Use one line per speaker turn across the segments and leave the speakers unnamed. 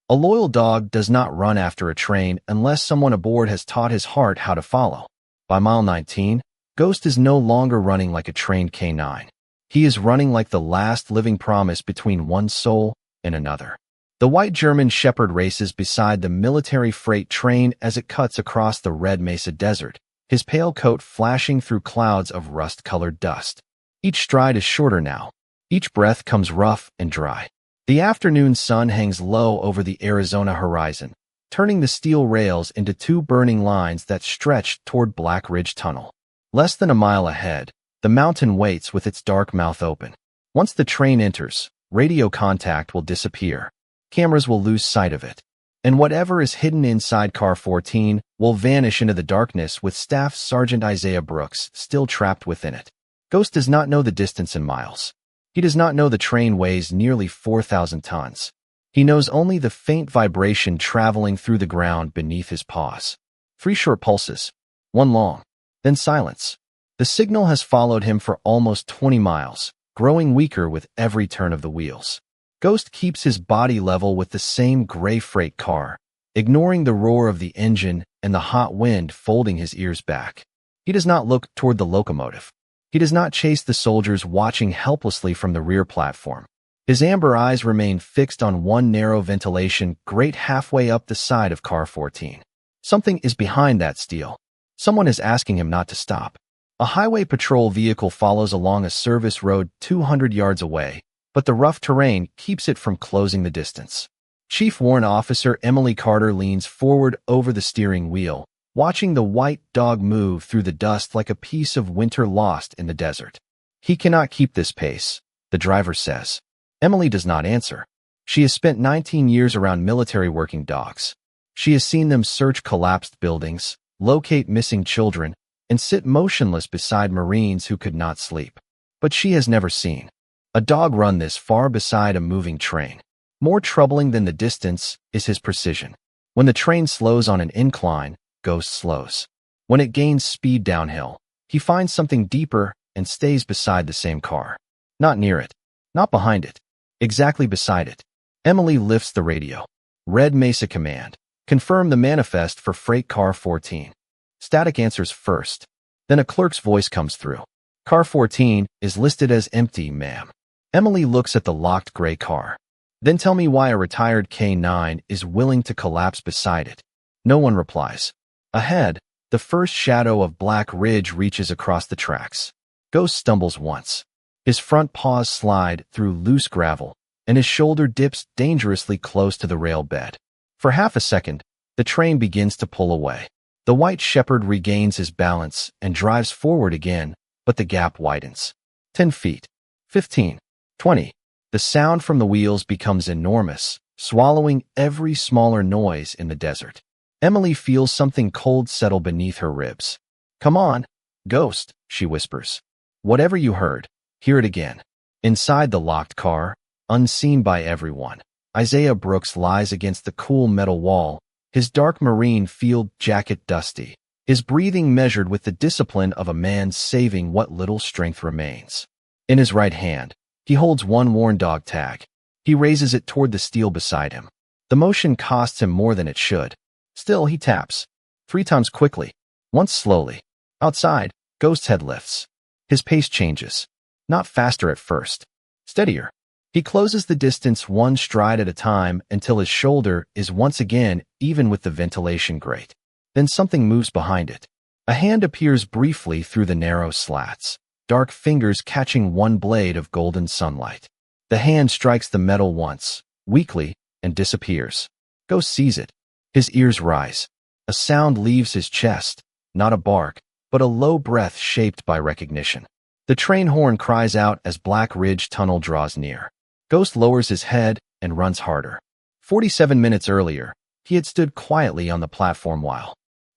A loyal dog does not run after a train unless someone aboard has taught his heart how to follow. By mile 19, Ghost is no longer running like a trained canine. He is running like the last living promise between one soul and another. The white German Shepherd races beside the military freight train as it cuts across the Red Mesa Desert, his pale coat flashing through clouds of rust-colored dust. Each stride is shorter now. Each breath comes rough and dry. The afternoon sun hangs low over the Arizona horizon, turning the steel rails into two burning lines that stretch toward Black Ridge Tunnel. Less than a mile ahead, the mountain waits with its dark mouth open. Once the train enters, radio contact will disappear. Cameras will lose sight of it. And whatever is hidden inside Car 14 will vanish into the darkness with Staff Sergeant Isaiah Brooks still trapped within it. Ghost does not know the distance in miles. He does not know the train weighs nearly 4,000 tons. He knows only the faint vibration traveling through the ground beneath his paws. 3 short pulses. 1 long. Then silence. The signal has followed him for almost 20 miles, growing weaker with every turn of the wheels. Ghost keeps his body level with the same gray freight car, ignoring the roar of the engine and the hot wind folding his ears back. He does not look toward the locomotive. He does not chase the soldiers watching helplessly from the rear platform. His amber eyes remain fixed on one narrow ventilation grate halfway up the side of Car 14. Something is behind that steel. Someone is asking him not to stop. A highway patrol vehicle follows along a service road 200 yards away, but the rough terrain keeps it from closing the distance. Chief Warrant Officer Emily Carter leans forward over the steering wheel, watching the white dog move through the dust like a piece of winter lost in the desert. He cannot keep this pace, the driver says. Emily does not answer. She has spent 19 years around military working dogs. She has seen them search collapsed buildings, locate missing children, and sit motionless beside Marines who could not sleep. But she has never seen a dog run this far beside a moving train. More troubling than the distance is his precision. When the train slows on an incline, Ghost slows. When it gains speed downhill, he finds something deeper and stays beside the same car. Not near it. Not behind it. Exactly beside it. Emily lifts the radio. Red Mesa Command. Confirm the manifest for Freight Car 14. Static answers first. Then a clerk's voice comes through. Car 14 is listed as empty, ma'am. Emily looks at the locked gray car. Then tell me why a retired K-9 is willing to collapse beside it. No one replies. Ahead, the first shadow of Black Ridge reaches across the tracks. Ghost stumbles once. His front paws slide through loose gravel, and his shoulder dips dangerously close to the rail bed. For half a second, the train begins to pull away. The white shepherd regains his balance and drives forward again, but the gap widens. 10 feet. 15. 20. The sound from the wheels becomes enormous, swallowing every smaller noise in the desert. Emily feels something cold settle beneath her ribs. Come on, Ghost, she whispers. Whatever you heard, hear it again. Inside the locked car, unseen by everyone, Isaiah Brooks lies against the cool metal wall, his dark marine field jacket dusty, his breathing measured with the discipline of a man saving what little strength remains. In his right hand, he holds one worn dog tag. He raises it toward the steel beside him. The motion costs him more than it should. Still, he taps. 3 times quickly, once slowly. Outside, Ghost's head lifts. His pace changes. Not faster at first. Steadier. He closes the distance one stride at a time until his shoulder is once again even with the ventilation grate. Then something moves behind it. A hand appears briefly through the narrow slats, dark fingers catching one blade of golden sunlight. The hand strikes the metal once, weakly, and disappears. Ghost sees it. His ears rise. A sound leaves his chest, not a bark, but a low breath shaped by recognition. The train horn cries out as Black Ridge Tunnel draws near. Ghost lowers his head and runs harder. 47 minutes earlier, he had stood quietly on the platform while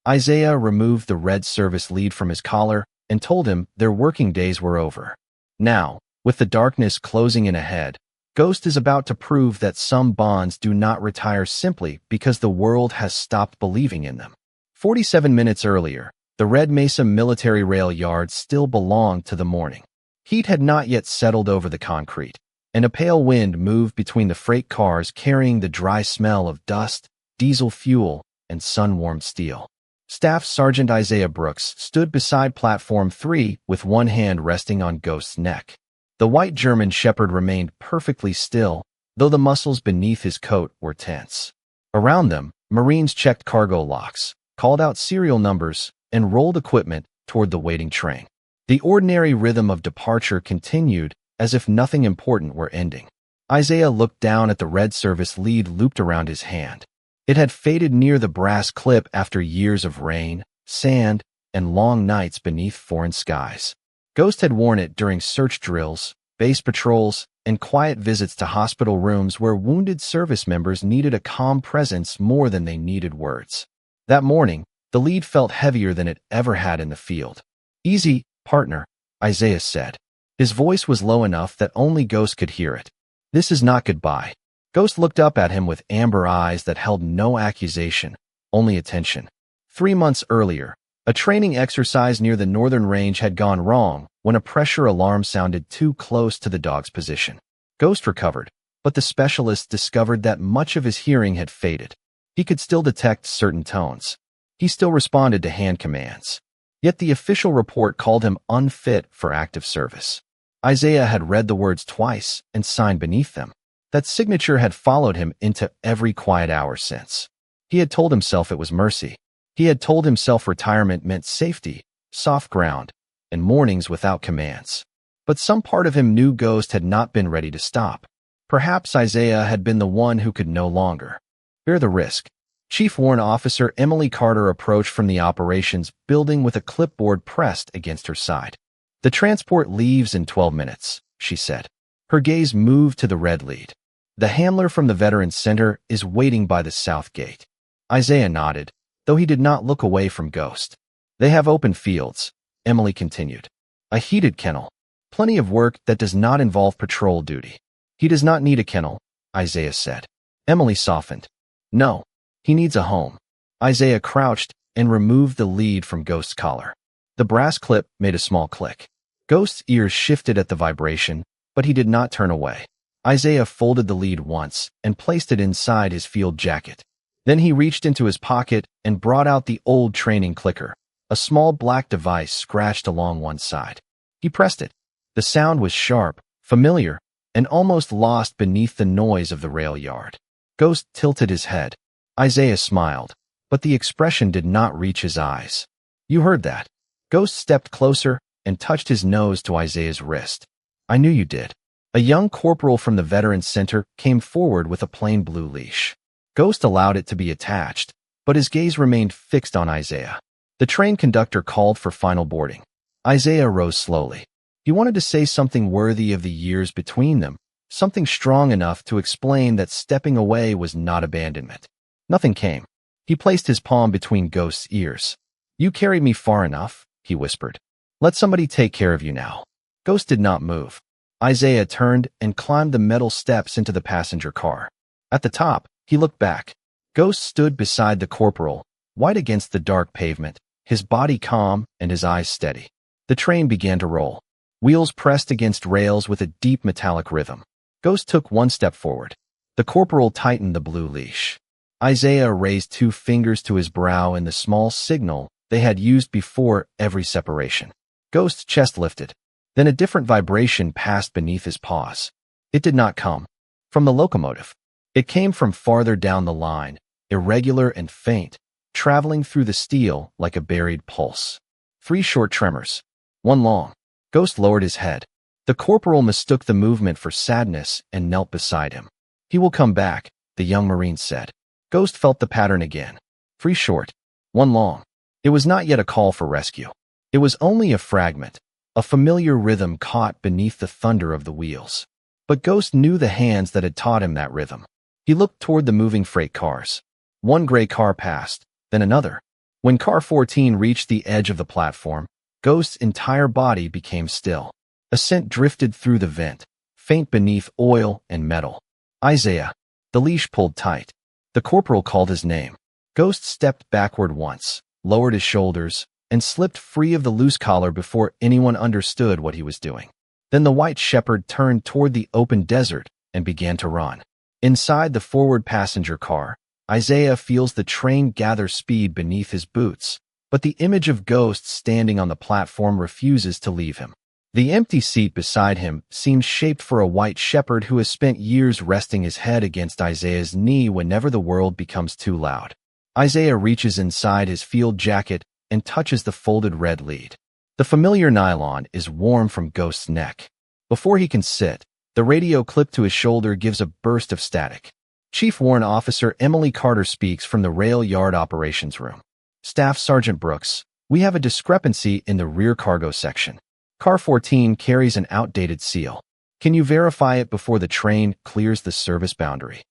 Isaiah removed the red service lead from his collar and told him their working days were over. Now, with the darkness closing in ahead, Ghost is about to prove that some bonds do not retire simply because the world has stopped believing in them. 47 minutes earlier, the Red Mesa Military Rail Yard still belonged to the morning. Heat had not yet settled over the concrete. and a pale wind moved between the freight cars carrying the dry smell of dust, diesel fuel, and sun-warmed steel. Staff Sergeant Isaiah Brooks stood beside Platform 3 with one hand resting on Ghost's neck. The white German Shepherd remained perfectly still, though the muscles beneath his coat were tense. Around them, Marines checked cargo locks, called out serial numbers, and rolled equipment toward the waiting train. The ordinary rhythm of departure continued, as if nothing important were ending. Isaiah looked down at the red service lead looped around his hand. It had faded near the brass clip after years of rain, sand, and long nights beneath foreign skies. Ghost had worn it during search drills, base patrols, and quiet visits to hospital rooms where wounded service members needed a calm presence more than they needed words. That morning, the lead felt heavier than it ever had in the field. "Easy, partner," Isaiah said. His voice was low enough that only Ghost could hear it. "This is not goodbye." Ghost looked up at him with amber eyes that held no accusation, only attention. 3 months earlier, a training exercise near the northern range had gone wrong when a pressure alarm sounded too close to the dog's position. Ghost recovered, but the specialists discovered that much of his hearing had faded. He could still detect certain tones. He still responded to hand commands. Yet the official report called him unfit for active service. Isaiah had read the words twice and signed beneath them. That signature had followed him into every quiet hour since. He had told himself it was mercy. He had told himself retirement meant safety, soft ground, and mornings without commands. But some part of him knew Ghost had not been ready to stop. Perhaps Isaiah had been the one who could no longer bear the risk. Chief Warrant Officer Emily Carter approached from the operations building with a clipboard pressed against her side. "The transport leaves in 12 minutes, she said. Her gaze moved to the red lead. "The handler from the Veterans Center is waiting by the south gate." Isaiah nodded, though he did not look away from Ghost. "They have open fields," Emily continued. "A heated kennel. Plenty of work that does not involve patrol duty." "He does not need a kennel," Isaiah said. Emily softened. "No, he needs a home." Isaiah crouched and removed the lead from Ghost's collar. The brass clip made a small click. Ghost's ears shifted at the vibration, but he did not turn away. Isaiah folded the lead once and placed it inside his field jacket. Then he reached into his pocket and brought out the old training clicker, a small black device scratched along one side. He pressed it. The sound was sharp, familiar, and almost lost beneath the noise of the rail yard. Ghost tilted his head. Isaiah smiled, but the expression did not reach his eyes. "You heard that." Ghost stepped closer and touched his nose to Isaiah's wrist. "I knew you did." A young corporal from the Veterans Center came forward with a plain blue leash. Ghost allowed it to be attached, but his gaze remained fixed on Isaiah. The train conductor called for final boarding. Isaiah rose slowly. He wanted to say something worthy of the years between them, something strong enough to explain that stepping away was not abandonment. Nothing came. He placed his palm between Ghost's ears. "You carried me far enough," he whispered. "Let somebody take care of you now." Ghost did not move. Isaiah turned and climbed the metal steps into the passenger car. At the top, he looked back. Ghost stood beside the corporal, white against the dark pavement, his body calm and his eyes steady. The train began to roll. Wheels pressed against rails with a deep metallic rhythm. Ghost took one step forward. The corporal tightened the blue leash. Isaiah raised 2 fingers to his brow in the small signal they had used before every separation. Ghost's chest lifted. Then a different vibration passed beneath his paws. It did not come from the locomotive. It came from farther down the line, irregular and faint, traveling through the steel like a buried pulse. 3 short tremors. 1 long. Ghost lowered his head. The corporal mistook the movement for sadness and knelt beside him. "He will come back," the young Marine said. Ghost felt the pattern again. 3 short. 1 long. It was not yet a call for rescue. It was only a fragment, a familiar rhythm caught beneath the thunder of the wheels. But Ghost knew the hands that had taught him that rhythm. He looked toward the moving freight cars. 1 gray car passed, then another. When car 14 reached the edge of the platform, Ghost's entire body became still. A scent drifted through the vent, faint beneath oil and metal. "Isaiah." The leash pulled tight. The corporal called his name. Ghost stepped backward once, lowered his shoulders, and slipped free of the loose collar before anyone understood what he was doing. Then the white shepherd turned toward the open desert and began to run. Inside the forward passenger car, Isaiah feels the train gather speed beneath his boots, but the image of Ghost standing on the platform refuses to leave him. The empty seat beside him seems shaped for a white shepherd who has spent years resting his head against Isaiah's knee whenever the world becomes too loud. Isaiah reaches inside his field jacket and touches the folded red lead. The familiar nylon is warm from Ghost's neck. Before he can sit, the radio clipped to his shoulder gives a burst of static. Chief Warrant Officer Emily Carter speaks from the rail yard operations room. Staff Sergeant Brooks, we have a discrepancy in the rear cargo section. Car 14 carries an outdated seal. Can you verify it before the train clears the service boundary?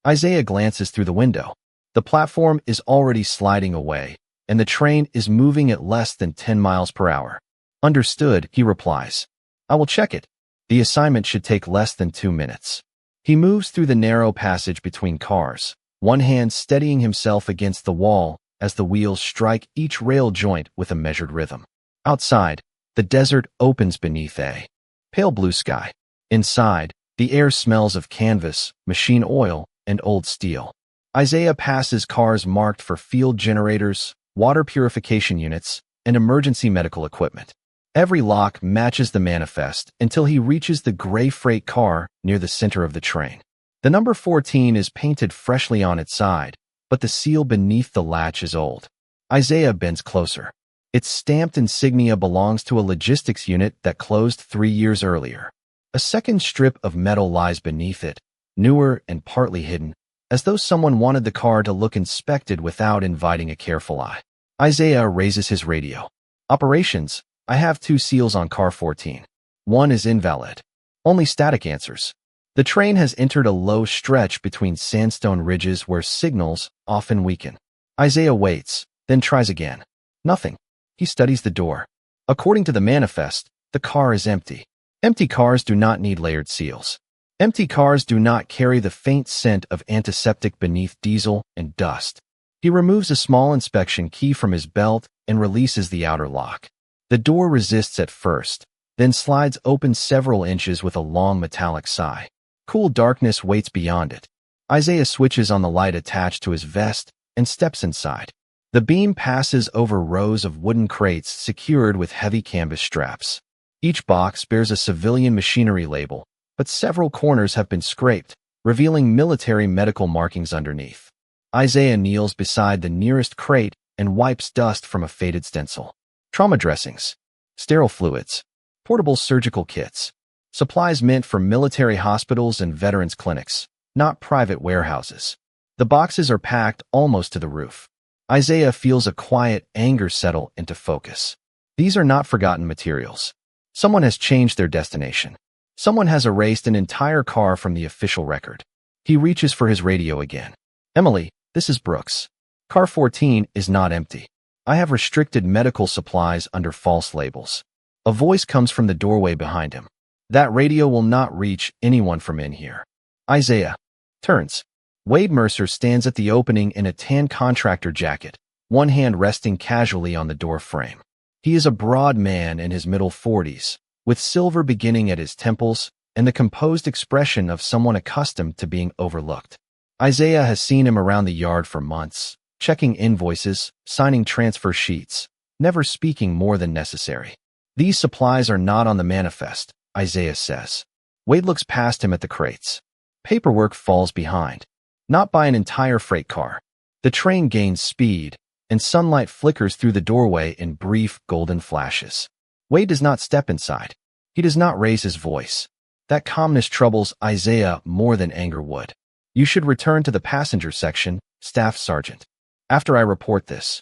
Isaiah glances through the window. The platform is already sliding away, and the train is moving at less than 10 miles per hour. Understood, he replies. I will check it. The assignment should take less than 2 minutes. He moves through the narrow passage between cars, one hand steadying himself against the wall as the wheels strike each rail joint with a measured rhythm. Outside, the desert opens beneath a pale blue sky. Inside, the air smells of canvas, machine oil, and old steel. Isaiah passes cars marked for field generators, water purification units, and emergency medical equipment. Every lock matches the manifest until he reaches the gray freight car near the center of the train. The number 14 is painted freshly on its side, but the seal beneath the latch is old. Isaiah bends closer. Its stamped insignia belongs to a logistics unit that closed 3 years earlier. A second strip of metal lies beneath it, newer and partly hidden, as though someone wanted the car to look inspected without inviting a careful eye. Isaiah raises his radio. Operations, I have 2 seals on car 14. One is invalid. Only static answers. The train has entered a low stretch between sandstone ridges where signals often weaken. Isaiah waits, then tries again. Nothing. He studies the door. According to the manifest, the car is empty. Empty cars do not need layered seals. Empty cars do not carry the faint scent of antiseptic beneath diesel and dust. He removes a small inspection key from his belt and releases the outer lock. The door resists at first, then slides open several inches with a long metallic sigh. Cool darkness waits beyond it. Isaiah switches on the light attached to his vest and steps inside. The beam passes over rows of wooden crates secured with heavy canvas straps. Each box bears a civilian machinery label, but several corners have been scraped, revealing military medical markings underneath. Isaiah kneels beside the nearest crate and wipes dust from a faded stencil. Trauma dressings, sterile fluids, portable surgical kits, supplies meant for military hospitals and veterans clinics, not private warehouses. The boxes are packed almost to the roof. Isaiah feels a quiet anger settle into focus. These are not forgotten materials. Someone has changed their destination. Someone has erased an entire car from the official record. He reaches for his radio again. Emily, this is Brooks. Car 14 is not empty. I have restricted medical supplies under false labels. A voice comes from the doorway behind him. That radio will not reach anyone from in here. Isaiah turns. Wade Mercer stands at the opening in a tan contractor jacket, one hand resting casually on the door frame. He is a broad man in his middle 40s, with silver beginning at his temples and the composed expression of someone accustomed to being overlooked. Isaiah has seen him around the yard for months, checking invoices, signing transfer sheets, never speaking more than necessary. These supplies are not on the manifest, Isaiah says. Wade looks past him at the crates. Paperwork falls behind. Not by an entire freight car. The train gains speed, and sunlight flickers through the doorway in brief golden flashes. Wade does not step inside. He does not raise his voice. That calmness troubles Isaiah more than anger would. You should return to the passenger section, Staff Sergeant. After I report this.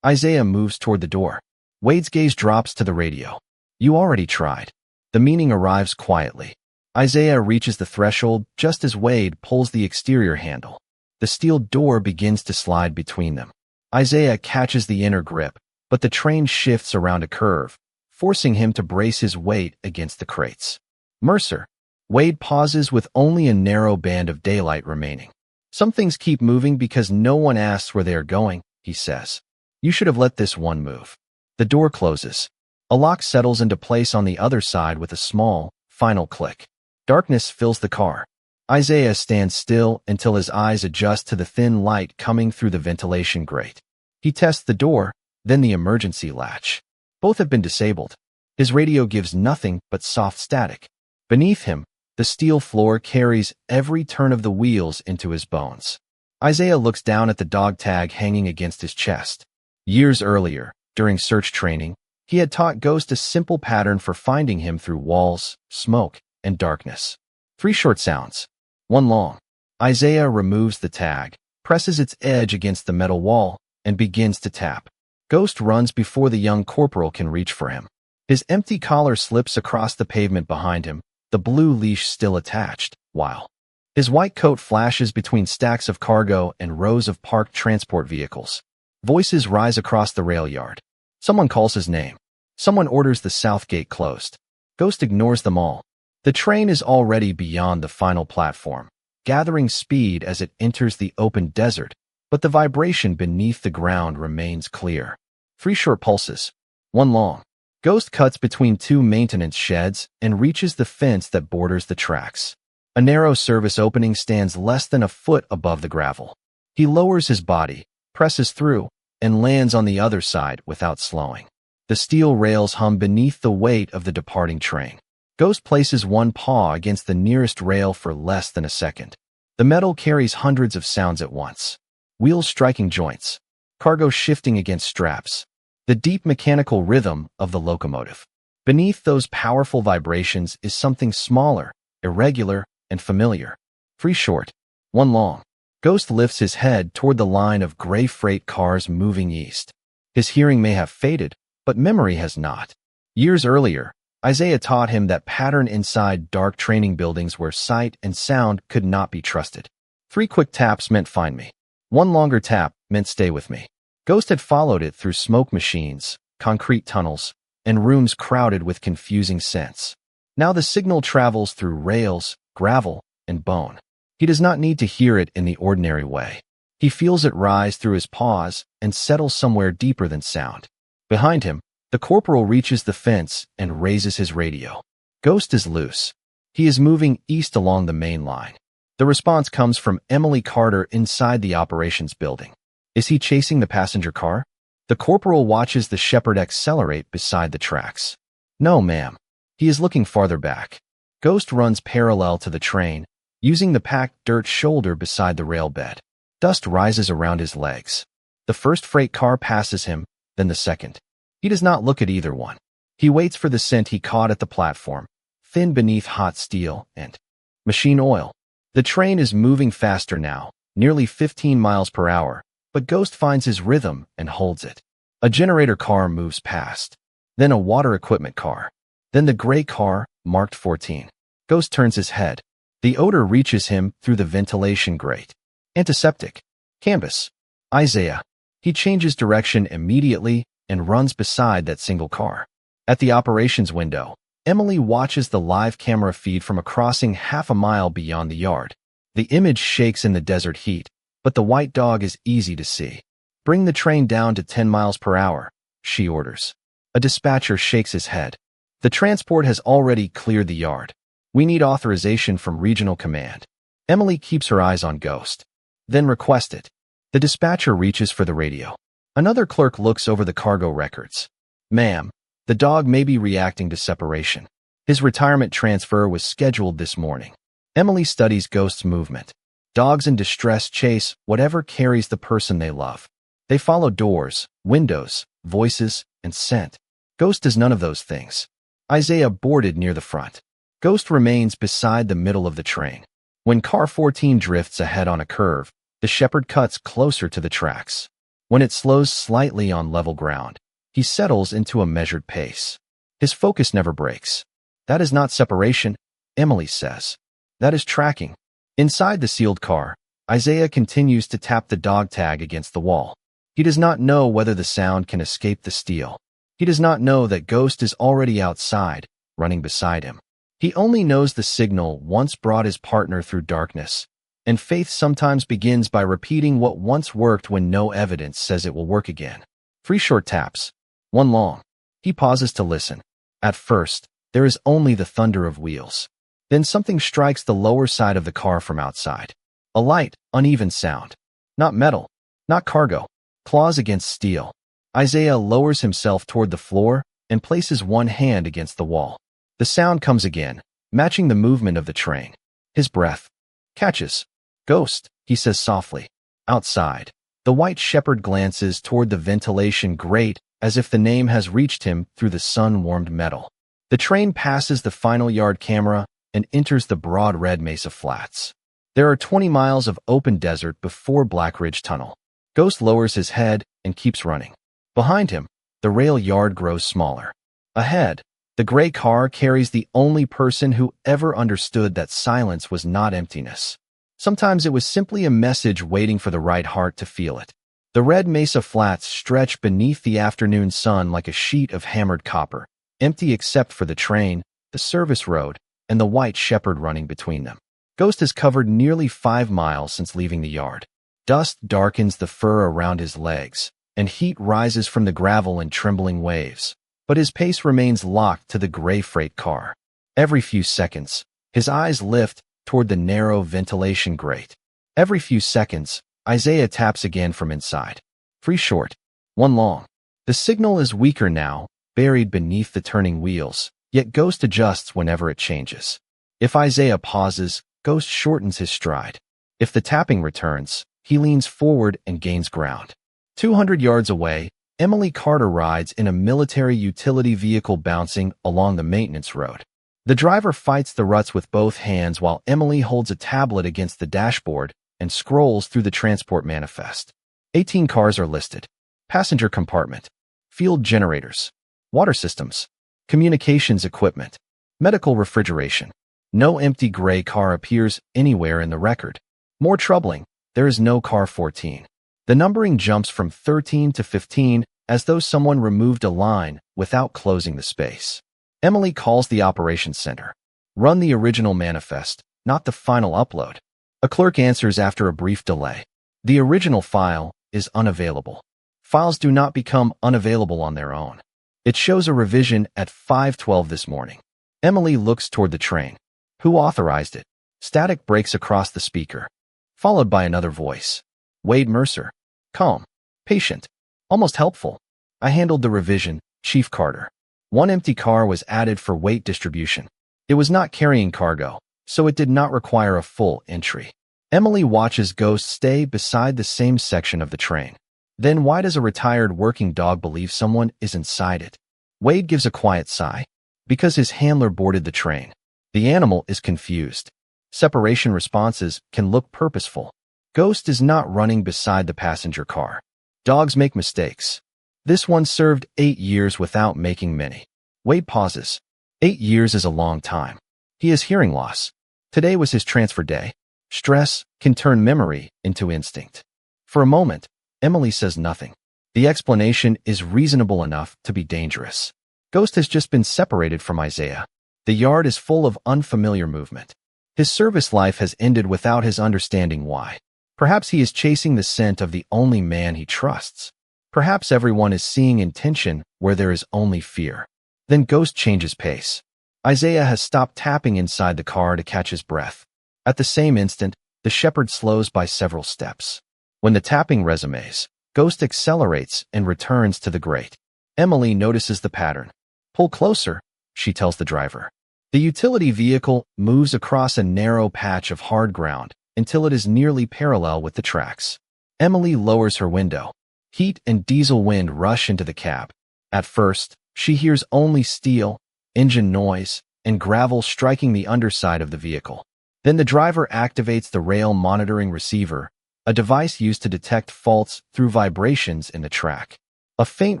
Isaiah moves toward the door. Wade's gaze drops to the radio. You already tried. The meaning arrives quietly. Isaiah reaches the threshold just as Wade pulls the exterior handle. The steel door begins to slide between them. Isaiah catches the inner grip, but the train shifts around a curve, forcing him to brace his weight against the crates. Mercer. Wade pauses with only a narrow band of daylight remaining. Some things keep moving because no one asks where they are going, he says. You should have let this one move. The door closes. A lock settles into place on the other side with a small, Final click. Darkness fills the car. Isaiah stands still until his eyes adjust to the thin light coming through the ventilation grate. He tests the door, then the emergency latch. Both have been disabled. His radio gives nothing but soft static. Beneath him, the steel floor carries every turn of the wheels into his bones. Isaiah looks down at the dog tag hanging against his chest. Years earlier, during search training, he had taught Ghost a simple pattern for finding him through walls, smoke, and darkness. 3 short sounds. 1 long. Isaiah removes the tag, presses its edge against the metal wall, and begins to tap. Ghost runs before the young corporal can reach for him. His empty collar slips across the pavement behind him, the blue leash still attached, while his white coat flashes between stacks of cargo and rows of parked transport vehicles. Voices rise across the rail yard. Someone calls his name. Someone orders the south gate closed. Ghost ignores them all. The train is already beyond the final platform, gathering speed as it enters the open desert, but the vibration beneath the ground remains clear. 3 short pulses. 1 long. Ghost cuts between 2 maintenance sheds and reaches the fence that borders the tracks. A narrow service opening stands less than a foot above the gravel. He lowers his body, presses through, and lands on the other side without slowing. The steel rails hum beneath the weight of the departing train. Ghost places one paw against the nearest rail for less than a second. The metal carries hundreds of sounds at once. Wheels striking joints. Cargo shifting against straps. The deep mechanical rhythm of the locomotive. Beneath those powerful vibrations is something smaller, irregular, and familiar. 3 short. 1 long. Ghost lifts his head toward the line of gray freight cars moving east. His hearing may have faded, but memory has not. Years earlier, Isaiah taught him that pattern inside dark training buildings where sight and sound could not be trusted. 3 quick taps meant find me. 1 longer tap meant stay with me. Ghost had followed it through smoke machines, concrete tunnels, and rooms crowded with confusing scents. Now the signal travels through rails, gravel, and bone. He does not need to hear it in the ordinary way. He feels it rise through his paws and settle somewhere deeper than sound. Behind him, the corporal reaches the fence and raises his radio. Ghost is loose. He is moving east along the main line. The response comes from Emily Carter inside the operations building. Is he chasing the passenger car? The corporal watches the Shepherd accelerate beside the tracks. No, ma'am. He is looking farther back. Ghost runs parallel to the train, using the packed dirt shoulder beside the rail bed. Dust rises around his legs. The first freight car passes him, then the second. He does not look at either one. He waits for the scent he caught at the platform, thin beneath hot steel and machine oil. The train is moving faster now, nearly 15 miles per hour, but Ghost finds his rhythm and holds it. A generator car moves past, then a water equipment car, then the gray car, marked 14. Ghost turns his head. The odor reaches him through the ventilation grate. Antiseptic. Canvas. Isaiah. He changes direction immediately and runs beside that single car. At the operations window, Emily watches the live camera feed from a crossing half a mile beyond the yard. The image shakes in the desert heat, but the white dog is easy to see. Bring the train down to 10 miles per hour, she orders. A dispatcher shakes his head. The transport has already cleared the yard. We need authorization from regional command. Emily keeps her eyes on Ghost. Then request it. The dispatcher reaches for the radio. Another clerk looks over the cargo records. Ma'am, the dog may be reacting to separation. His retirement transfer was scheduled this morning. Emily studies Ghost's movement. Dogs in distress chase whatever carries the person they love. They follow doors, windows, voices, and scent. Ghost does none of those things. Isaiah boarded near the front. Ghost remains beside the middle of the train. When car 14 drifts ahead on a curve, the Shepherd cuts closer to the tracks. When it slows slightly on level ground, he settles into a measured pace. His focus never breaks. That is not separation, Emily says. That is tracking. Inside the sealed car, Isaiah continues to tap the dog tag against the wall. He does not know whether the sound can escape the steel. He does not know that Ghost is already outside, running beside him. He only knows the signal once brought his partner through darkness, and faith sometimes begins by repeating what once worked when no evidence says it will work again. 3 short taps. 1 long. He pauses to listen. At first, There is only the thunder of wheels. Then something strikes the lower side of the car from outside. A light, uneven sound. Not metal, not cargo. Claws against steel. Isaiah lowers himself toward the floor and places one hand against the wall. The sound comes again, matching the movement of the train. His breath catches. "Ghost," he says softly. Outside, the white shepherd glances toward the ventilation grate as if the name has reached him through the sun-warmed metal. The train passes the final yard camera and enters the broad Red Mesa Flats. There are 20 miles of open desert before Black Ridge Tunnel. Ghost lowers his head and keeps running. Behind him, the rail yard grows smaller. Ahead, the gray car carries the only person who ever understood that silence was not emptiness. Sometimes it was simply a message waiting for the right heart to feel it. The Red Mesa Flats stretch beneath the afternoon sun like a sheet of hammered copper, empty except for the train, the service road, and the white shepherd running between them. Ghost has covered nearly 5 miles since leaving the yard. Dust darkens the fur around his legs, and heat rises from the gravel in trembling waves. But his pace remains locked to the gray freight car. Every few seconds, his eyes lift toward the narrow ventilation grate. Every few seconds, Isaiah taps again from inside. 3 short, 1 long. The signal is weaker now, buried beneath the turning wheels, yet Ghost adjusts whenever it changes. If Isaiah pauses, Ghost shortens his stride. If the tapping returns, he leans forward and gains ground. 200 yards away, Emily Carter rides in a military utility vehicle bouncing along the maintenance road. The driver fights the ruts with both hands while Emily holds a tablet against the dashboard and scrolls through the transport manifest. 18 cars are listed. Passenger compartment, field generators, water systems, communications equipment, medical refrigeration. No empty gray car appears anywhere in the record. More troubling, there is no car 14. The numbering jumps from 13 to 15 as though someone removed a line without closing the space. Emily calls the operations center. Run the original manifest, not the final upload. A clerk answers after a brief delay. The original file is unavailable. Files do not become unavailable on their own. It shows a revision at 5:12 this morning. Emily looks toward the train. Who authorized it? Static breaks across the speaker, followed by another voice. Wade Mercer. Calm, patient, almost helpful. I handled the revision, Chief Carter. 1 empty car was added for weight distribution. It was not carrying cargo, so it did not require a full entry. Emily watches Ghost stay beside the same section of the train. Then why does a retired working dog believe someone is inside it? Wade gives a quiet sigh. Because his handler boarded the train. The animal is confused. Separation responses can look purposeful. Ghost is not running beside the passenger car. Dogs make mistakes. This one served 8 years without making many. Wade pauses. 8 years is a long time. He has hearing loss. Today was his transfer day. Stress can turn memory into instinct. For a moment, Emily says nothing. The explanation is reasonable enough to be dangerous. Ghost has just been separated from Isaiah. The yard is full of unfamiliar movement. His service life has ended without his understanding why. Perhaps he is chasing the scent of the only man he trusts. Perhaps everyone is seeing intention where there is only fear. Then Ghost changes pace. Isaiah has stopped tapping inside the car to catch his breath. At the same instant, the shepherd slows by several steps. When the tapping resumes, Ghost accelerates and returns to the grate. Emily notices the pattern. Pull closer, she tells the driver. The utility vehicle moves across a narrow patch of hard ground until it is nearly parallel with the tracks. Emily lowers her window. Heat and diesel wind rush into the cab. At first, she hears only steel, engine noise, and gravel striking the underside of the vehicle. Then the driver activates the rail monitoring receiver, a device used to detect faults through vibrations in the track. A faint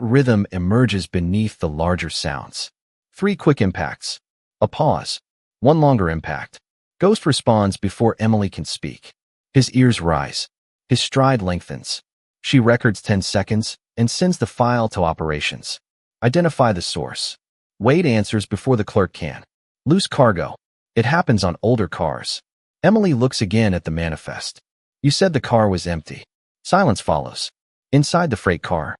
rhythm emerges beneath the larger sounds. 3 quick impacts. A pause. 1 longer impact. Ghost responds before Emily can speak. His ears rise. His stride lengthens. She records 10 seconds and sends the file to operations. Identify the source. Wade answers before the clerk can. Loose cargo. It happens on older cars. Emily looks again at the manifest. You said the car was empty. Silence follows. Inside the freight car,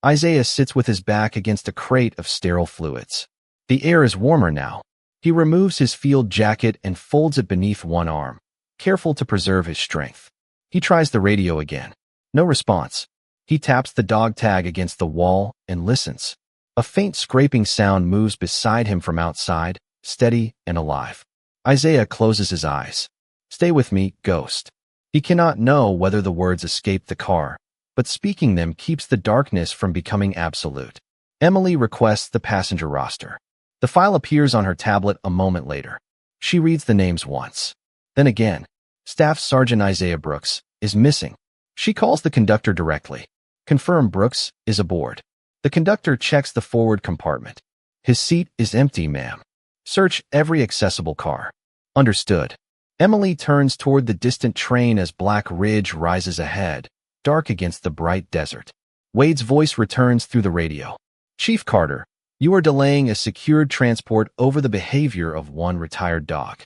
Isaiah sits with his back against a crate of sterile fluids. The air is warmer now. He removes his field jacket and folds it beneath one arm, careful to preserve his strength. He tries the radio again. No response. He taps the dog tag against the wall and listens. A faint scraping sound moves beside him from outside, steady and alive. Isaiah closes his eyes. Stay with me, Ghost. He cannot know whether the words escape the car, but speaking them keeps the darkness from becoming absolute. Emily requests the passenger roster. The file appears on her tablet a moment later. She reads the names once. Then again. Staff Sergeant Isaiah Brooks is missing. She calls the conductor directly. Confirm Brooks is aboard. The conductor checks the forward compartment. His seat is empty, ma'am. Search every accessible car. Understood. Emily turns toward the distant train as Black Ridge rises ahead, dark against the bright desert. Wade's voice returns through the radio. Chief Carter, you are delaying a secured transport over the behavior of one retired dog.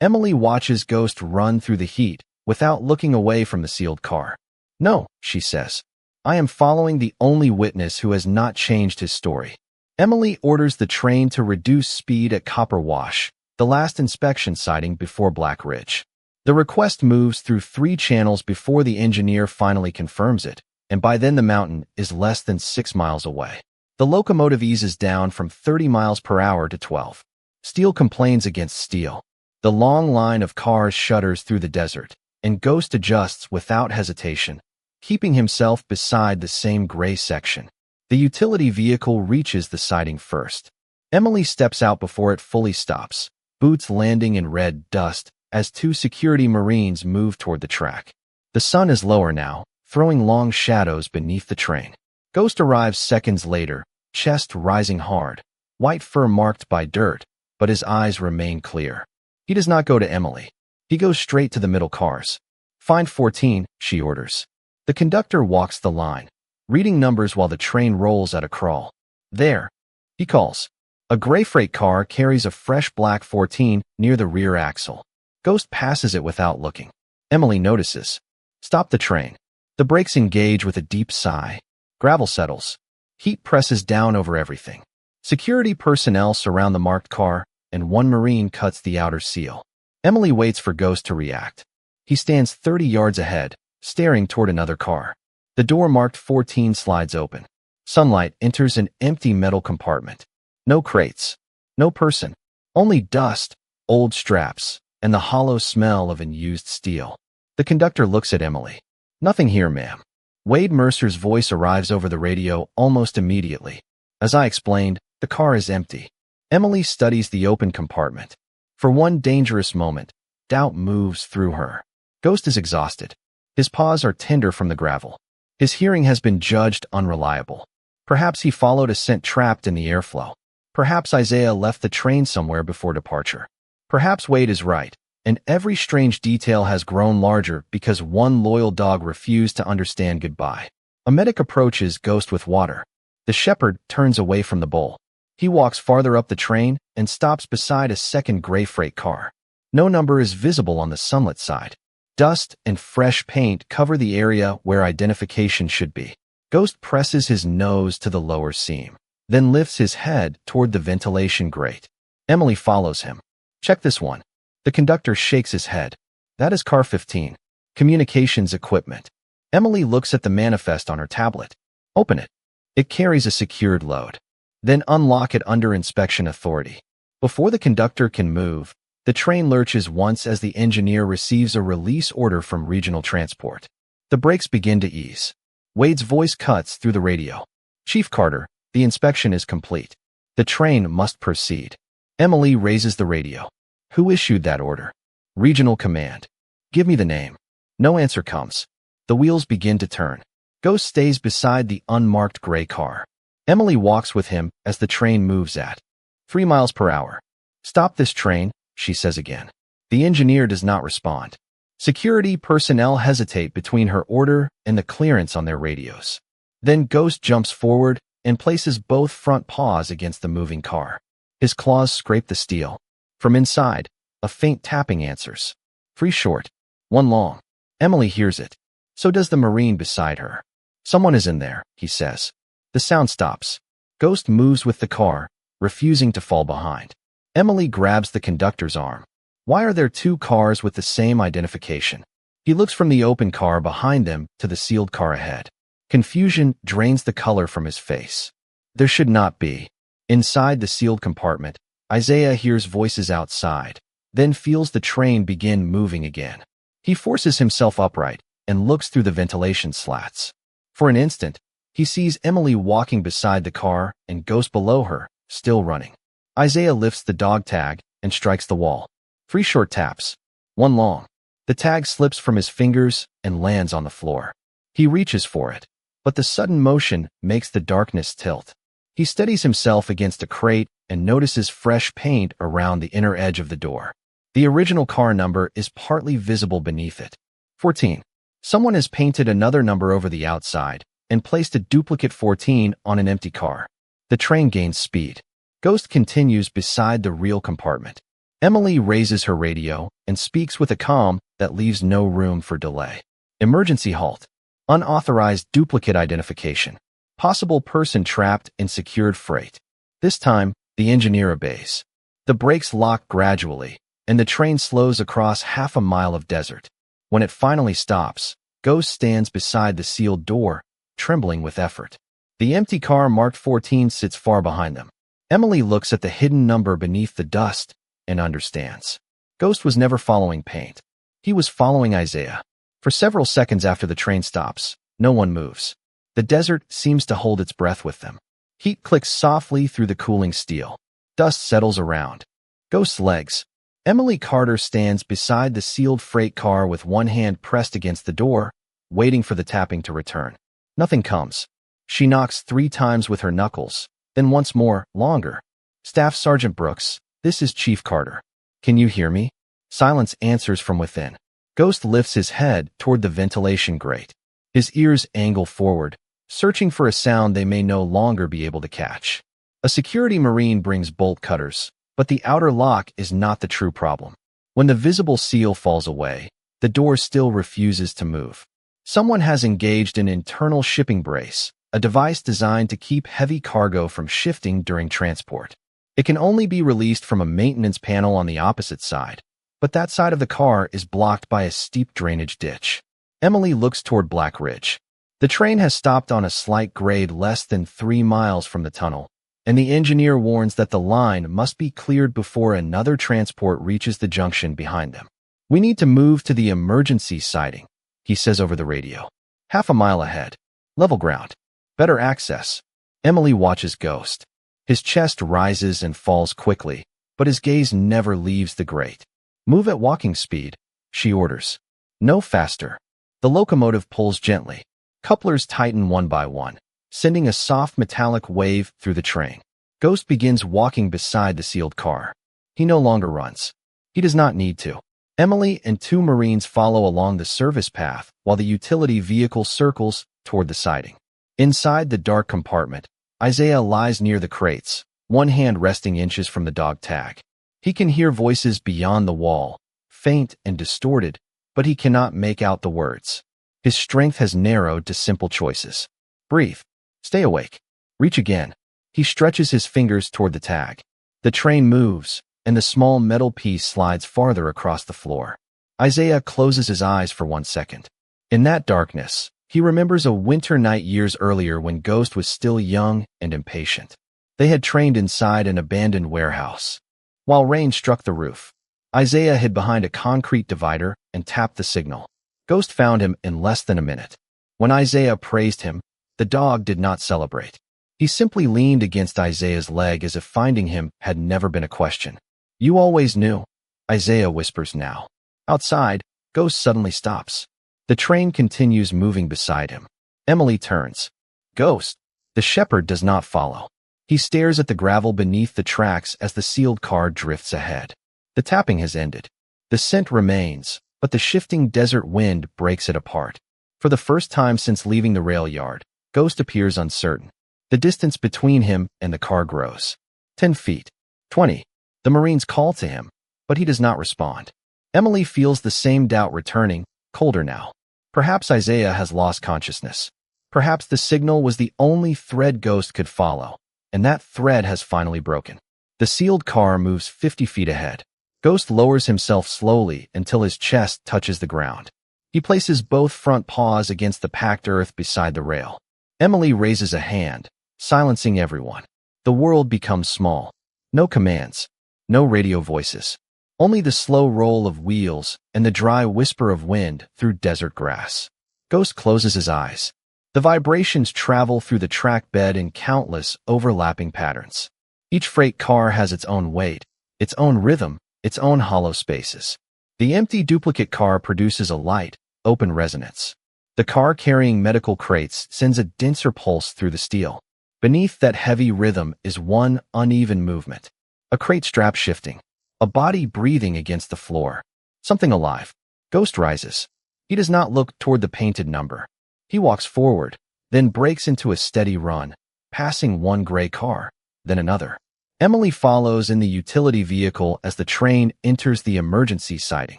Emily watches Ghost run through the heat without looking away from the sealed car. No, she says. I am following the only witness who has not changed his story. Emily orders the train to reduce speed at Copper Wash, the last inspection sighting before Black Ridge. The request moves through 3 channels before the engineer finally confirms it, and by then the mountain is less than 6 miles away. The locomotive eases down from 30 miles per hour to 12. Steel complains against steel. The long line of cars shudders through the desert, and Ghost adjusts without hesitation, keeping himself beside the same gray section. The utility vehicle reaches the siding first. Emily steps out before it fully stops, boots landing in red dust as 2 security Marines move toward the track. The sun is lower now, throwing long shadows beneath the train. Ghost arrives seconds later, chest rising hard, white fur marked by dirt, but his eyes remain clear. He does not go to Emily. He goes straight to the middle cars. Find 14, she orders. The conductor walks the line, reading numbers while the train rolls at a crawl. There, he calls. A gray freight car carries a fresh black 14 near the rear axle. Ghost passes it without looking. Emily notices. Stop the train. The brakes engage with a deep sigh. Gravel settles. Heat presses down over everything. Security personnel surround the marked car, and 1 Marine cuts the outer seal. Emily waits for Ghost to react. He stands 30 yards ahead, staring toward another car. The door marked 14 slides open. Sunlight enters an empty metal compartment. No crates. No person. Only dust, old straps, and the hollow smell of unused steel. The conductor looks at Emily. Nothing here, ma'am. Wade Mercer's voice arrives over the radio almost immediately. As I explained, the car is empty. Emily studies the open compartment. For one dangerous moment, doubt moves through her. Ghost is exhausted. His paws are tender from the gravel. His hearing has been judged unreliable. Perhaps he followed a scent trapped in the airflow. Perhaps Isaiah left the train somewhere before departure. Perhaps Wade is right, and every strange detail has grown larger because one loyal dog refused to understand goodbye. A medic approaches Ghost with water. The shepherd turns away from the bowl. He walks farther up the train and stops beside a second gray freight car. No number is visible on the sunlit side. Dust and fresh paint cover the area where identification should be. Ghost presses his nose to the lower seam, then lifts his head toward the ventilation grate. Emily follows him. Check this one. The conductor shakes his head. That is car 15. Communications equipment. Emily looks at the manifest on her tablet. Open it. It carries a secured load. Then unlock it under inspection authority. Before the conductor can move, the train lurches once as the engineer receives a release order from regional transport. The brakes begin to ease. Wade's voice cuts through the radio. Chief Carter, the inspection is complete. The train must proceed. Emily raises the radio. Who issued that order? Regional Command. Give me the name. No answer comes. The wheels begin to turn. Ghost stays beside the unmarked gray car. Emily walks with him as the train moves at 3 miles per hour. Stop this train, she says again. The engineer does not respond. Security personnel hesitate between her order and the clearance on their radios. Then Ghost jumps forward and places both front paws against the moving car. His claws scrape the steel. From inside, a faint tapping answers. 3 short, 1 long. Emily hears it. So does the Marine beside her. Someone is in there, he says. The sound stops. Ghost moves with the car, refusing to fall behind. Emily grabs the conductor's arm. Why are there two cars with the same identification? He looks from the open car behind them to the sealed car ahead. Confusion drains the color from his face. There should not be. Inside the sealed compartment, Isaiah hears voices outside, then feels the train begin moving again. He forces himself upright and looks through the ventilation slats. For an instant, he sees Emily walking beside the car and Ghost below her, still running. Isaiah lifts the dog tag and strikes the wall. 3 short taps, 1 long. The tag slips from his fingers and lands on the floor. He reaches for it, but the sudden motion makes the darkness tilt. He steadies himself against a crate and notices fresh paint around the inner edge of the door. The original car number is partly visible beneath it. 14. Someone has painted another number over the outside and placed a duplicate 14 on an empty car. The train gains speed. Ghost continues beside the real compartment. Emily raises her radio and speaks with a calm that leaves no room for delay. Emergency halt. Unauthorized duplicate identification. Possible person trapped in secured freight. This time, the engineer obeys. The brakes lock gradually, and the train slows across half a mile of desert. When it finally stops, Ghost stands beside the sealed door, trembling with effort. The empty car marked 14 sits far behind them. Emily looks at the hidden number beneath the dust and understands. Ghost was never following paint. He was following Isaiah. For several seconds after the train stops, no one moves. The desert seems to hold its breath with them. Heat clicks softly through the cooling steel. Dust settles around. Ghost's legs. Emily Carter stands beside the sealed freight car with one hand pressed against the door, waiting for the tapping to return. Nothing comes. She knocks 3 times with her knuckles, then once more, longer. Staff Sergeant Brooks, this is Chief Carter. Can you hear me? Silence answers from within. Ghost lifts his head toward the ventilation grate. His ears angle forward, searching for a sound they may no longer be able to catch. A security marine brings bolt cutters, but the outer lock is not the true problem. When the visible seal falls away, the door still refuses to move. Someone has engaged an internal shipping brace, a device designed to keep heavy cargo from shifting during transport. It can only be released from a maintenance panel on the opposite side, but that side of the car is blocked by a steep drainage ditch. Emily looks toward Black Ridge. The train has stopped on a slight grade less than 3 miles from the tunnel, and the engineer warns that the line must be cleared before another transport reaches the junction behind them. We need to move to the emergency siding, he says over the radio. Half a mile ahead. Level ground. Better access. Emily watches Ghost. His chest rises and falls quickly, but his gaze never leaves the grate. Move at walking speed, she orders. No faster. The locomotive pulls gently. Couplers tighten one by one, sending a soft metallic wave through the train. Ghost begins walking beside the sealed car. He no longer runs. He does not need to. Emily and 2 Marines follow along the service path while the utility vehicle circles toward the siding. Inside the dark compartment, Isaiah lies near the crates, one hand resting inches from the dog tag. He can hear voices beyond the wall, faint and distorted, but he cannot make out the words. His strength has narrowed to simple choices. Breathe. Stay awake. Reach again. He stretches his fingers toward the tag. The train moves, and the small metal piece slides farther across the floor. Isaiah closes his eyes for 1 second. In that darkness, he remembers a winter night years earlier when Ghost was still young and impatient. They had trained inside an abandoned warehouse. While rain struck the roof, Isaiah hid behind a concrete divider and tapped the signal. Ghost found him in less than a minute. When Isaiah praised him, the dog did not celebrate. He simply leaned against Isaiah's leg as if finding him had never been a question. You always knew, Isaiah whispers now. Outside, Ghost suddenly stops. The train continues moving beside him. Emily turns. Ghost. The shepherd does not follow. He stares at the gravel beneath the tracks as the sealed car drifts ahead. The tapping has ended. The scent remains, but the shifting desert wind breaks it apart. For the first time since leaving the rail yard, Ghost appears uncertain. The distance between him and the car grows. 10 feet. 20. The Marines call to him, but he does not respond. Emily feels the same doubt returning, colder now. Perhaps Isaiah has lost consciousness. Perhaps the signal was the only thread Ghost could follow. and that thread has finally broken. The sealed car moves 50 feet ahead. Ghost lowers himself slowly until his chest touches the ground. He places both front paws against the packed earth beside the rail. Emily raises a hand, silencing everyone. The world becomes small. No commands. No radio voices. Only the slow roll of wheels and the dry whisper of wind through desert grass. Ghost closes his eyes. The vibrations travel through the track bed in countless, overlapping patterns. Each freight car has its own weight, its own rhythm, its own hollow spaces. The empty duplicate car produces a light, open resonance. The car carrying medical crates sends a denser pulse through the steel. Beneath that heavy rhythm is one uneven movement. A crate strap shifting. A body breathing against the floor. Something alive. Ghost rises. He does not look toward the painted number. He walks forward, then breaks into a steady run, passing one gray car, then another. Emily follows in the utility vehicle as the train enters the emergency siding.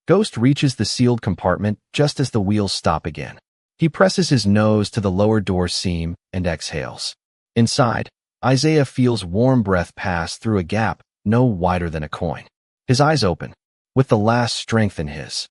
Ghost reaches the sealed compartment just as the wheels stop again. He presses his nose to the lower door seam and exhales. Inside, Isaiah feels warm breath pass through a gap no wider than a coin. His eyes open. With the last strength in his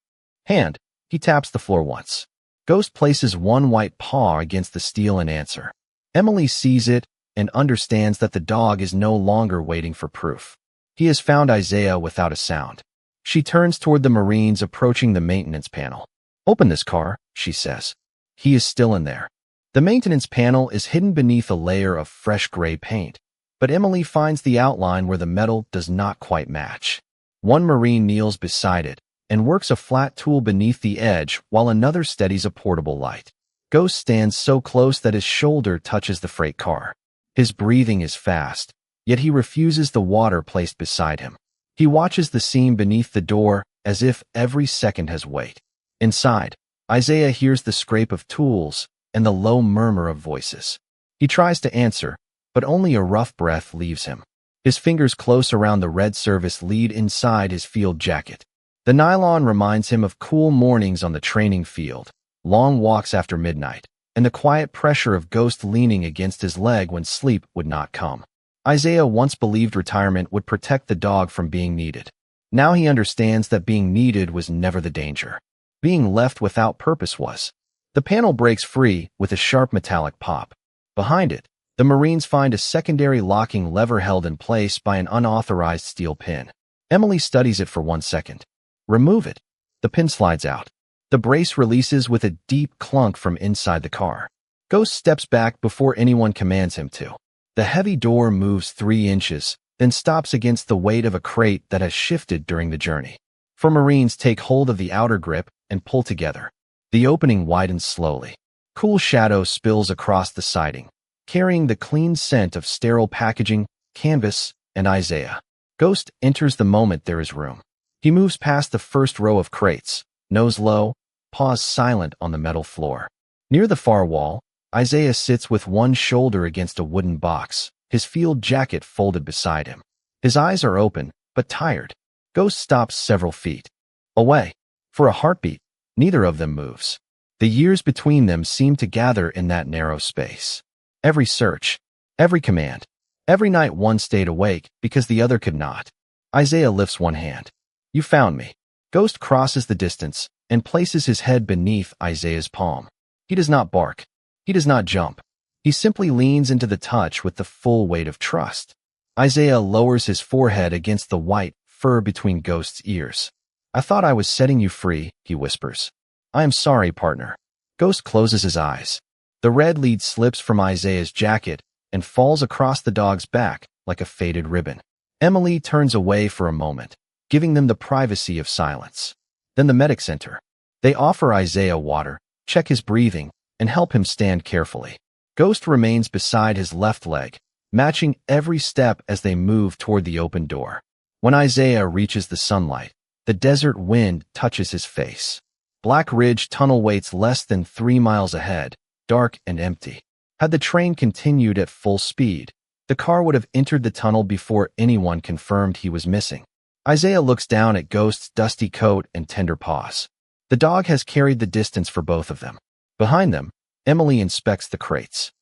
hand, he taps the floor once. Ghost places one white paw against the steel in answer. Emily sees it and understands that the dog is no longer waiting for proof. He has found Isaiah without a sound. She turns toward the Marines approaching the maintenance panel. "Open this car," she says. He is still in there. The maintenance panel is hidden beneath a layer of fresh gray paint, but Emily finds the outline where the metal does not quite match. One Marine kneels beside it and works a flat tool beneath the edge while another steadies a portable light. Ghost stands so close that his shoulder touches the freight car. His breathing is fast, yet he refuses the water placed beside him. He watches the seam beneath the door as if every second has weight. Inside, Isaiah hears the scrape of tools and the low murmur of voices. He tries to answer, but only a rough breath leaves him. His fingers close around the red service lead inside his field jacket. The nylon reminds him of cool mornings on the training field, long walks after midnight, and the quiet pressure of Ghost leaning against his leg when sleep would not come. Isaiah once believed retirement would protect the dog from being needed. Now he understands that being needed was never the danger. Being left without purpose was. The panel breaks free with a sharp metallic pop. Behind it, the Marines find a secondary locking lever held in place by an unauthorized steel pin. Emily studies it for 1 second. Remove it. The pin slides out. The brace releases with a deep clunk from inside the car. Ghost steps back before anyone commands him to. The heavy door moves 3 inches, then stops against the weight of a crate that has shifted during the journey. 4 Marines take hold of the outer grip and pull together. The opening widens slowly. Cool shadow spills across the siding, carrying the clean scent of sterile packaging, canvas, and Isaiah. Ghost enters the moment there is room. He moves past the first row of crates, nose low, paws silent on the metal floor. Near the far wall, Isaiah sits with one shoulder against a wooden box, his field jacket folded beside him. His eyes are open, but tired. Ghost stops several feet away. For a heartbeat, neither of them moves. The years between them seem to gather in that narrow space. Every search, every command, every night one stayed awake because the other could not. Isaiah lifts one hand. "You found me." Ghost crosses the distance and places his head beneath Isaiah's palm. He does not bark. He does not jump. He simply leans into the touch with the full weight of trust. Isaiah lowers his forehead against the white fur between Ghost's ears. "I thought I was setting you free," he whispers. "I am sorry, partner." Ghost closes his eyes. The red lead slips from Isaiah's jacket and falls across the dog's back like a faded ribbon. Emily turns away for a moment, giving them the privacy of silence. Then the medics enter. They offer Isaiah water, check his breathing, and help him stand carefully. Ghost remains beside his left leg, matching every step as they move toward the open door. When Isaiah reaches the sunlight, the desert wind touches his face. Black Ridge Tunnel waits less than 3 miles ahead, dark and empty. Had the train continued at full speed, the car would have entered the tunnel before anyone confirmed he was missing. Isaiah looks down at Ghost's dusty coat and tender paws. The dog has carried the distance for both of them. Behind them, Emily inspects the crates.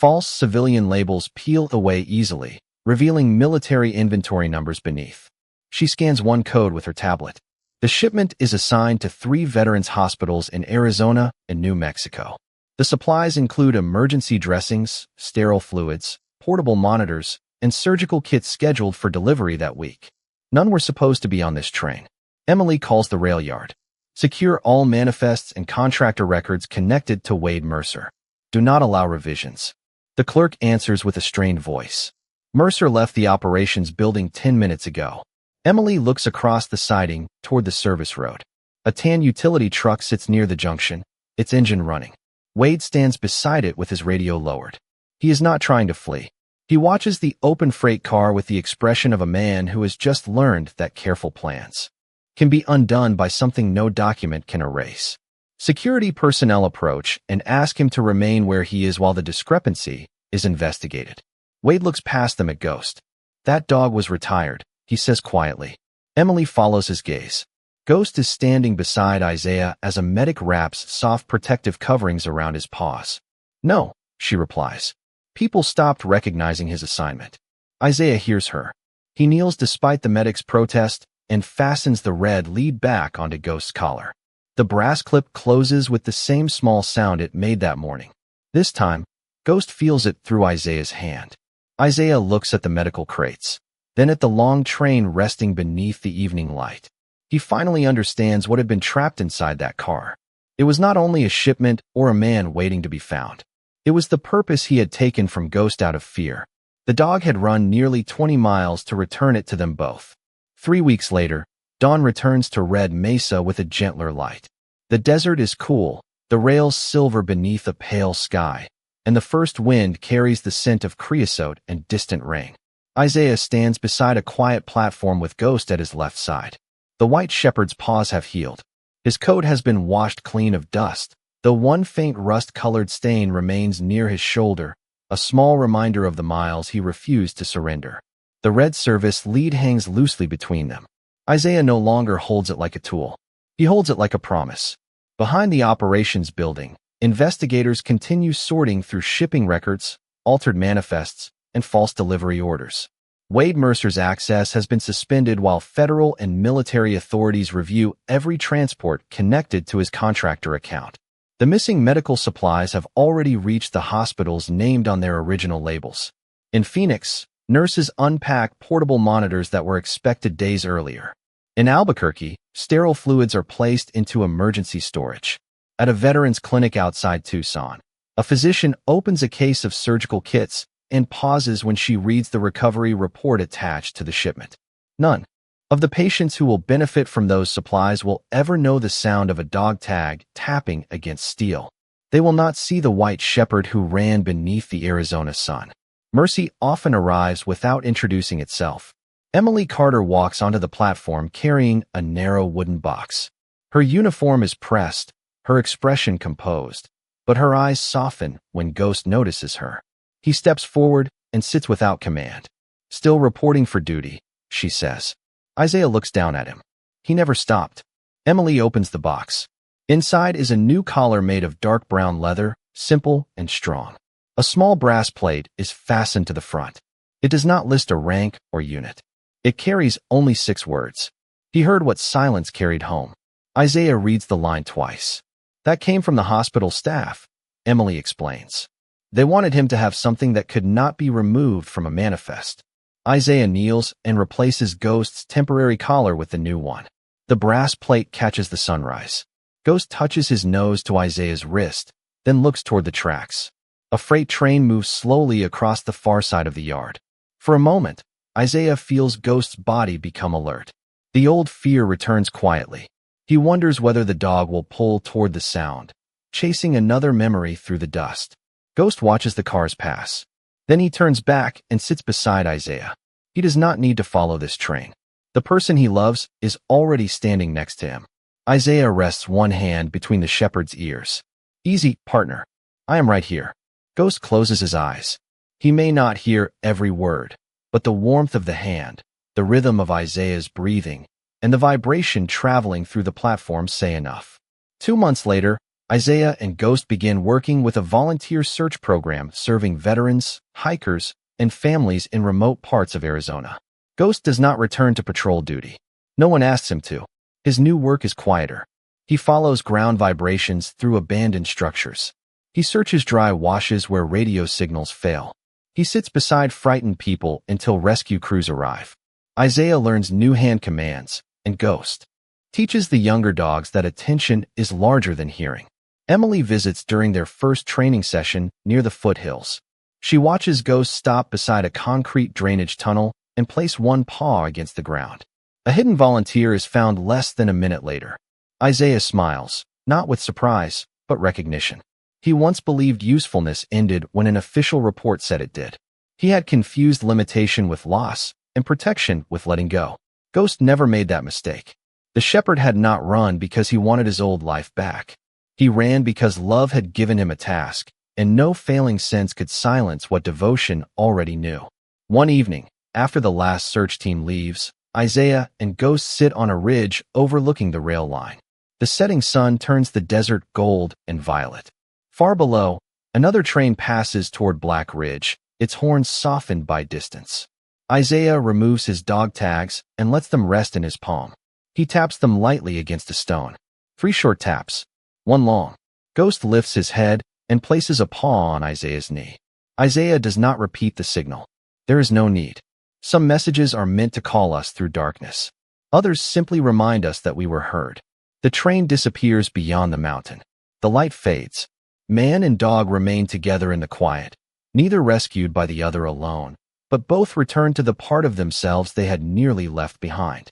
False civilian labels peel away easily, revealing military inventory numbers beneath. She scans one code with her tablet. The shipment is assigned to 3 veterans' hospitals in Arizona and New Mexico. The supplies include emergency dressings, sterile fluids, portable monitors, and surgical kits scheduled for delivery that week. None were supposed to be on this train. Emily calls the rail yard. Secure all manifests and contractor records connected to Wade Mercer. Do not allow revisions. The clerk answers with a strained voice. Mercer left the operations building 10 minutes ago. Emily looks across the siding toward the service road. A tan utility truck sits near the junction, its engine running. Wade stands beside it with his radio lowered. He is not trying to flee. He watches the open freight car with the expression of a man who has just learned that careful plans can be undone by something no document can erase. Security personnel approach and ask him to remain where he is while the discrepancy is investigated. Wade looks past them at Ghost. That dog was retired, he says quietly. Emily follows his gaze. Ghost is standing beside Isaiah as a medic wraps soft protective coverings around his paws. No, she replies. People stopped recognizing his assignment. Isaiah hears her. He kneels despite the medic's protest and fastens the red lead back onto Ghost's collar. The brass clip closes with the same small sound it made that morning. This time, Ghost feels it through Isaiah's hand. Isaiah looks at the medical crates, then at the long train resting beneath the evening light. He finally understands what had been trapped inside that car. It was not only a shipment or a man waiting to be found. It was the purpose he had taken from Ghost out of fear. The dog had run nearly 20 miles to return it to them both. 3 weeks later, Dawn returns to Red Mesa with a gentler light. The desert is cool, the rails silver beneath a pale sky, and the first wind carries the scent of creosote and distant rain. Isaiah stands beside a quiet platform with Ghost at his left side. The white shepherd's paws have healed. His coat has been washed clean of dust, though one faint rust-colored stain remains near his shoulder, a small reminder of the miles he refused to surrender. The red service lead hangs loosely between them. Isaiah no longer holds it like a tool. He holds it like a promise. Behind the operations building, investigators continue sorting through shipping records, altered manifests, and false delivery orders. Wade Mercer's access has been suspended while federal and military authorities review every transport connected to his contractor account. The missing medical supplies have already reached the hospitals named on their original labels. In Phoenix, nurses unpack portable monitors that were expected days earlier. In Albuquerque, sterile fluids are placed into emergency storage. At a veterans clinic outside Tucson, a physician opens a case of surgical kits and pauses when she reads the recovery report attached to the shipment. None of the patients who will benefit from those supplies will ever know the sound of a dog tag tapping against steel. They will not see the white shepherd who ran beneath the Arizona sun. Mercy often arrives without introducing itself. Emily Carter walks onto the platform carrying a narrow wooden box. Her uniform is pressed, her expression composed, but her eyes soften when Ghost notices her. He steps forward and sits without command. Still reporting for duty, she says. Isaiah looks down at him. He never stopped. Emily opens the box. Inside is a new collar made of dark brown leather, simple and strong. A small brass plate is fastened to the front. It does not list a rank or unit. It carries only 6 words. He heard what silence carried home. Isaiah reads the line twice. That came from the hospital staff, Emily explains. They wanted him to have something that could not be removed from a manifest. Isaiah kneels and replaces Ghost's temporary collar with the new one. The brass plate catches the sunrise. Ghost touches his nose to Isaiah's wrist, then looks toward the tracks. A freight train moves slowly across the far side of the yard. For a moment, Isaiah feels Ghost's body become alert. The old fear returns quietly. He wonders whether the dog will pull toward the sound, chasing another memory through the dust. Ghost watches the cars pass. Then he turns back and sits beside Isaiah. He does not need to follow this train. The person he loves is already standing next to him. Isaiah rests one hand between the shepherd's ears. Easy, partner. I am right here. Ghost closes his eyes. He may not hear every word, but the warmth of the hand, the rhythm of Isaiah's breathing, and the vibration traveling through the platform say enough. 2 months later, Isaiah and Ghost begin working with a volunteer search program serving veterans, hikers, and families in remote parts of Arizona. Ghost does not return to patrol duty. No one asks him to. His new work is quieter. He follows ground vibrations through abandoned structures. He searches dry washes where radio signals fail. He sits beside frightened people until rescue crews arrive. Isaiah learns new hand commands, and Ghost teaches the younger dogs that attention is larger than hearing. Emily visits during their first training session near the foothills. She watches Ghost stop beside a concrete drainage tunnel and place one paw against the ground. A hidden volunteer is found less than a minute later. Isaiah smiles, not with surprise, but recognition. He once believed usefulness ended when an official report said it did. He had confused limitation with loss and protection with letting go. Ghost never made that mistake. The shepherd had not run because he wanted his old life back. He ran because love had given him a task, and no failing sense could silence what devotion already knew. One evening, after the last search team leaves, Isaiah and Ghost sit on a ridge overlooking the rail line. The setting sun turns the desert gold and violet. Far below, another train passes toward Black Ridge, its horns softened by distance. Isaiah removes his dog tags and lets them rest in his palm. He taps them lightly against a stone. 3 short taps. 1 long. Ghost lifts his head and places a paw on Isaiah's knee. Isaiah does not repeat the signal. There is no need. Some messages are meant to call us through darkness. Others simply remind us that we were heard. The train disappears beyond the mountain. The light fades. Man and dog remain together in the quiet, neither rescued by the other alone, but both return to the part of themselves they had nearly left behind.